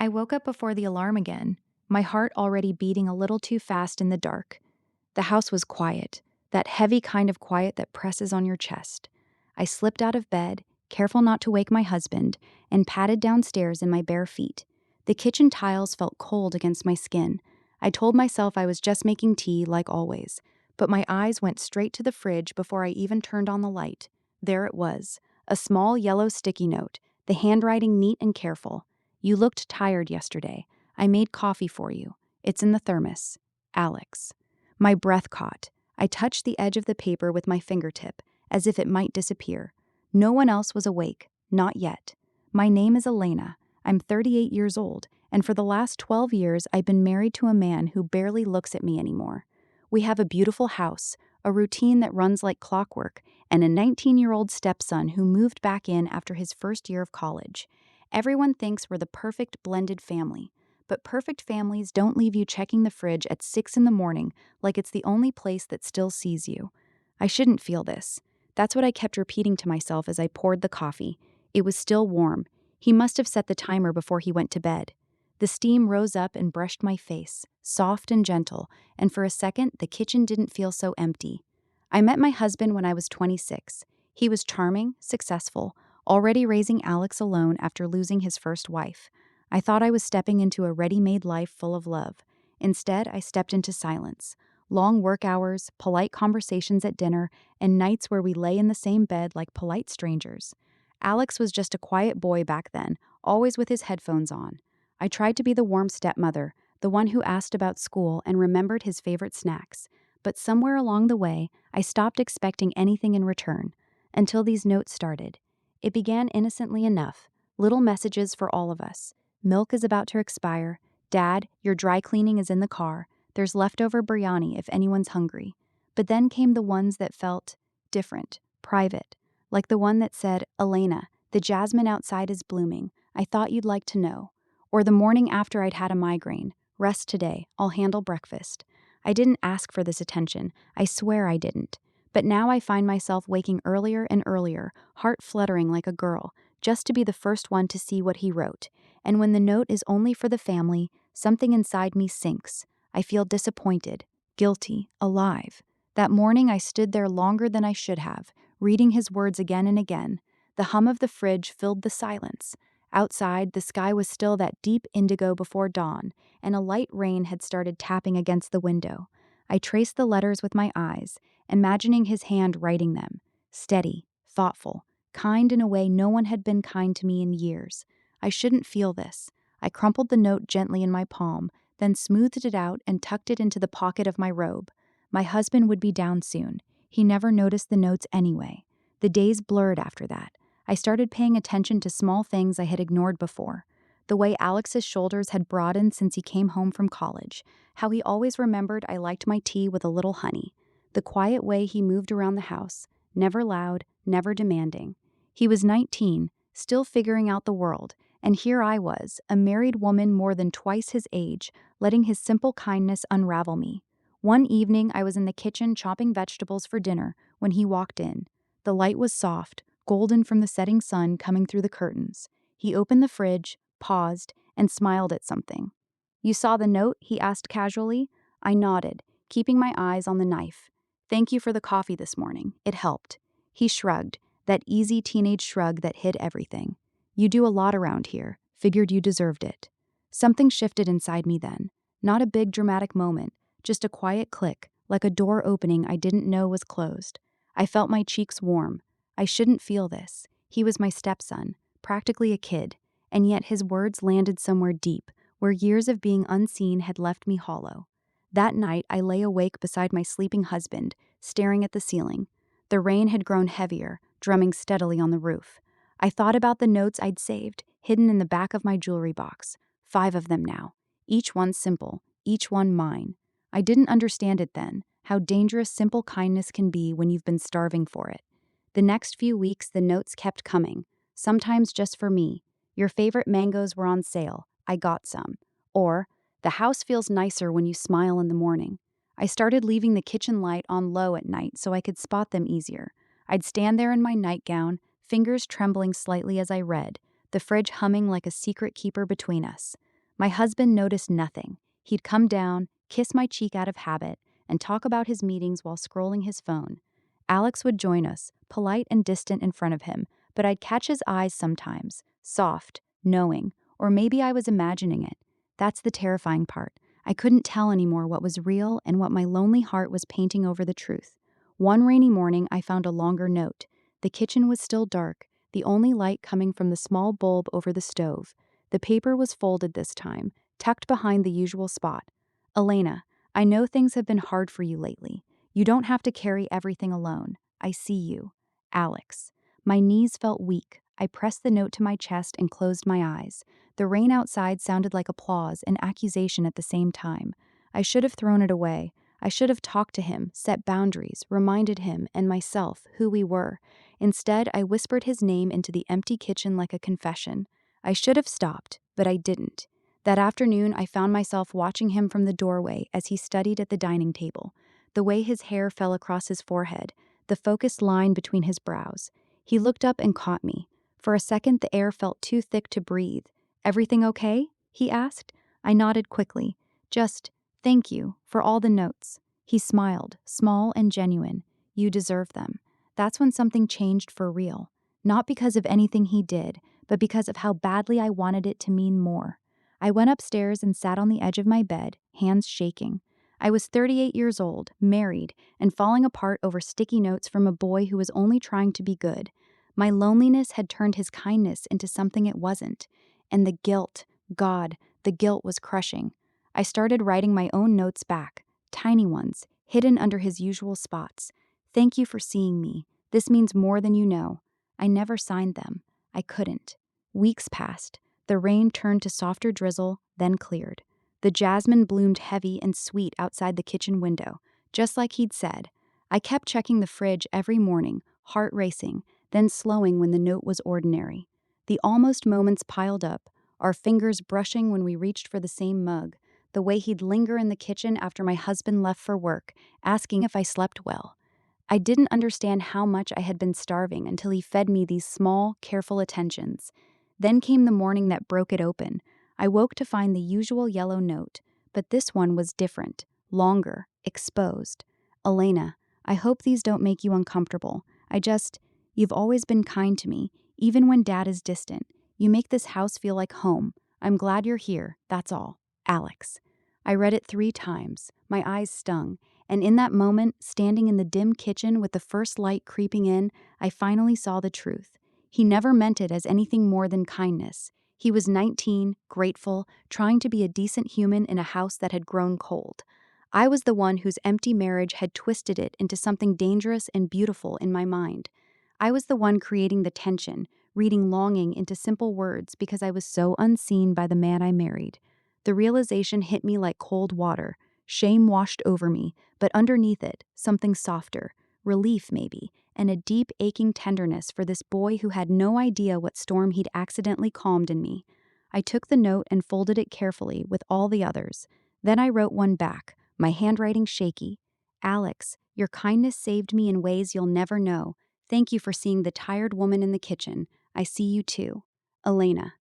I woke up before the alarm again, my heart already beating a little too fast in the dark. The house was quiet, that heavy kind of quiet that presses on your chest. I slipped out of bed, careful not to wake my husband, and padded downstairs in my bare feet. The kitchen tiles felt cold against my skin. I told myself I was just making tea, like always, but my eyes went straight to the fridge before I even turned on the light. There it was, a small yellow sticky note, the handwriting neat and careful. You looked tired yesterday. I made coffee for you. It's in the thermos. Alex. My breath caught. I touched the edge of the paper with my fingertip, as if it might disappear. No one else was awake. Not yet. My name is Elena. I'm 38 years old, and for the last 12 years I've been married to a man who barely looks at me anymore. We have a beautiful house, a routine that runs like clockwork, and a 19-year-old stepson who moved back in after his first year of college. Everyone thinks we're the perfect blended family, but perfect families don't leave you checking the fridge at 6 in the morning like it's the only place that still sees you. I shouldn't feel this. That's what I kept repeating to myself as I poured the coffee. It was still warm. He must have set the timer before he went to bed. The steam rose up and brushed my face, soft and gentle, and for a second the kitchen didn't feel so empty. I met my husband when I was 26. He was charming, successful, already raising Alex alone after losing his first wife. I thought I was stepping into a ready-made life full of love. Instead, I stepped into silence. Long work hours, polite conversations at dinner, and nights where we lay in the same bed like polite strangers. Alex was just a quiet boy back then, always with his headphones on. I tried to be the warm stepmother, the one who asked about school and remembered his favorite snacks. But somewhere along the way, I stopped expecting anything in return, until these notes started. It began innocently enough, little messages for all of us. Milk is about to expire. Dad, your dry cleaning is in the car. There's leftover biryani if anyone's hungry. But then came the ones that felt different, private, like the one that said, Elena, the jasmine outside is blooming. I thought you'd like to know. Or the morning after I'd had a migraine. Rest today. I'll handle breakfast. I didn't ask for this attention. I swear I didn't. But now I find myself waking earlier and earlier, heart fluttering like a girl, just to be the first one to see what he wrote. And when the note is only for the family, something inside me sinks. I feel disappointed, guilty, alive. That morning I stood there longer than I should have, reading his words again and again. The hum of the fridge filled the silence. Outside, the sky was still that deep indigo before dawn, and a light rain had started tapping against the window. I traced the letters with my eyes, imagining his hand writing them. Steady, thoughtful, kind in a way no one had been kind to me in years. I shouldn't feel this. I crumpled the note gently in my palm, then smoothed it out and tucked it into the pocket of my robe. My husband would be down soon. He never noticed the notes anyway. The days blurred after that. I started paying attention to small things I had ignored before. The way Alex's shoulders had broadened since he came home from college. How he always remembered I liked my tea with a little honey. The quiet way he moved around the house, never loud, never demanding. He was 19, still figuring out the world, and here I was, a married woman more than twice his age, letting his simple kindness unravel me. One evening I was in the kitchen chopping vegetables for dinner when he walked in. The light was soft, golden from the setting sun coming through the curtains. He opened the fridge, paused, and smiled at something. "You saw the note?" he asked casually. I nodded, keeping my eyes on the knife. "Thank you for the coffee this morning. It helped." He shrugged, that easy teenage shrug that hid everything. "You do a lot around here. Figured you deserved it." Something shifted inside me then. Not a big dramatic moment, just a quiet click, like a door opening I didn't know was closed. I felt my cheeks warm. I shouldn't feel this. He was my stepson, practically a kid, and yet his words landed somewhere deep, where years of being unseen had left me hollow. That night, I lay awake beside my sleeping husband, staring at the ceiling. The rain had grown heavier, drumming steadily on the roof. I thought about the notes I'd saved, hidden in the back of my jewelry box. 5 of them now. Each one simple, each one mine. I didn't understand it then, how dangerous simple kindness can be when you've been starving for it. The next few weeks, the notes kept coming, sometimes just for me. "Your favorite mangoes were on sale. I got some." Or, "The house feels nicer when you smile in the morning." I started leaving the kitchen light on low at night so I could spot them easier. I'd stand there in my nightgown, fingers trembling slightly as I read, the fridge humming like a secret keeper between us. My husband noticed nothing. He'd come down, kiss my cheek out of habit, and talk about his meetings while scrolling his phone. Alex would join us, polite and distant in front of him, but I'd catch his eyes sometimes, soft, knowing, or maybe I was imagining it. That's the terrifying part. I couldn't tell anymore what was real and what my lonely heart was painting over the truth. One rainy morning, I found a longer note. The kitchen was still dark, the only light coming from the small bulb over the stove. The paper was folded this time, tucked behind the usual spot. Elena, I know things have been hard for you lately. You don't have to carry everything alone. I see you. Alex. My knees felt weak. I pressed the note to my chest and closed my eyes. The rain outside sounded like applause and accusation at the same time. I should have thrown it away. I should have talked to him, set boundaries, reminded him and myself who we were. Instead, I whispered his name into the empty kitchen like a confession. I should have stopped, but I didn't. That afternoon, I found myself watching him from the doorway as he studied at the dining table. The way his hair fell across his forehead, the focused line between his brows. He looked up and caught me. For a second, the air felt too thick to breathe. "Everything okay?" he asked. I nodded quickly. "Just, thank you for all the notes." He smiled, small and genuine. "You deserve them." That's when something changed for real. Not because of anything he did, but because of how badly I wanted it to mean more. I went upstairs and sat on the edge of my bed, hands shaking. I was 38 years old, married, and falling apart over sticky notes from a boy who was only trying to be good. My loneliness had turned his kindness into something it wasn't. And the guilt, God, the guilt was crushing. I started writing my own notes back, tiny ones, hidden under his usual spots. "Thank you for seeing me. This means more than you know." I never signed them. I couldn't. Weeks passed. The rain turned to softer drizzle, then cleared. The jasmine bloomed heavy and sweet outside the kitchen window, just like he'd said. I kept checking the fridge every morning, heart racing, then slowing when the note was ordinary. The almost moments piled up, our fingers brushing when we reached for the same mug, the way he'd linger in the kitchen after my husband left for work, asking if I slept well. I didn't understand how much I had been starving until he fed me these small, careful attentions. Then came the morning that broke it open. I woke to find the usual yellow note, but this one was different, longer, exposed. "Elena, I hope these don't make you uncomfortable. You've always been kind to me, even when Dad is distant. You make this house feel like home. I'm glad you're here, that's all. Alex." I read it 3 times. My eyes stung. And in that moment, standing in the dim kitchen with the first light creeping in, I finally saw the truth. He never meant it as anything more than kindness. He was 19, grateful, trying to be a decent human in a house that had grown cold. I was the one whose empty marriage had twisted it into something dangerous and beautiful in my mind. I was the one creating the tension, reading longing into simple words because I was so unseen by the man I married. The realization hit me like cold water. Shame washed over me, but underneath it, something softer, relief maybe, and a deep aching tenderness for this boy who had no idea what storm he'd accidentally calmed in me. I took the note and folded it carefully with all the others. Then I wrote one back, my handwriting shaky. "Alex, your kindness saved me in ways you'll never know. Thank you for seeing the tired woman in the kitchen. I see you too. Elena."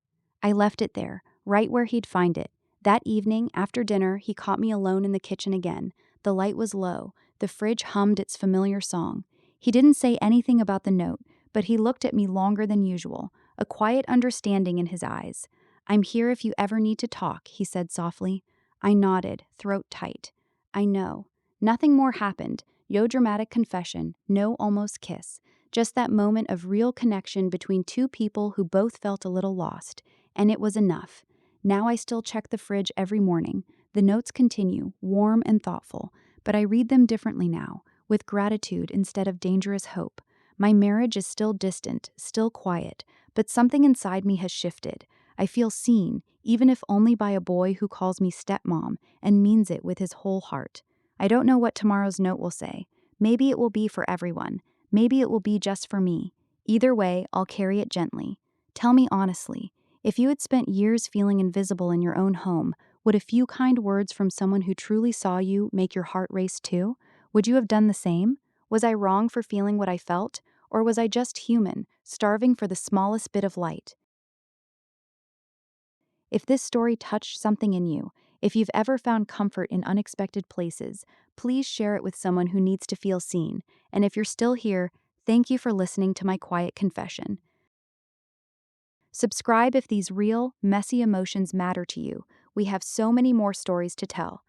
I left it there, right where he'd find it. That evening, after dinner, he caught me alone in the kitchen again. The light was low. The fridge hummed its familiar song. He didn't say anything about the note, but he looked at me longer than usual, a quiet understanding in his eyes. "I'm here if you ever need to talk," he said softly. I nodded, throat tight. "I know." Nothing more happened. No dramatic confession, no almost kiss. Just that moment of real connection between two people who both felt a little lost. And it was enough. Now I still check the fridge every morning. The notes continue, warm and thoughtful, but I read them differently now, with gratitude instead of dangerous hope. My marriage is still distant, still quiet, but something inside me has shifted. I feel seen, even if only by a boy who calls me stepmom and means it with his whole heart. I don't know what tomorrow's note will say. Maybe it will be for everyone. Maybe it will be just for me. Either way, I'll carry it gently. Tell me honestly, if you had spent years feeling invisible in your own home, would a few kind words from someone who truly saw you make your heart race too? Would you have done the same? Was I wrong for feeling what I felt? Or was I just human, starving for the smallest bit of light? If this story touched something in you, if you've ever found comfort in unexpected places, please share it with someone who needs to feel seen. And if you're still here, thank you for listening to my quiet confession. Subscribe if these real, messy emotions matter to you. We have so many more stories to tell.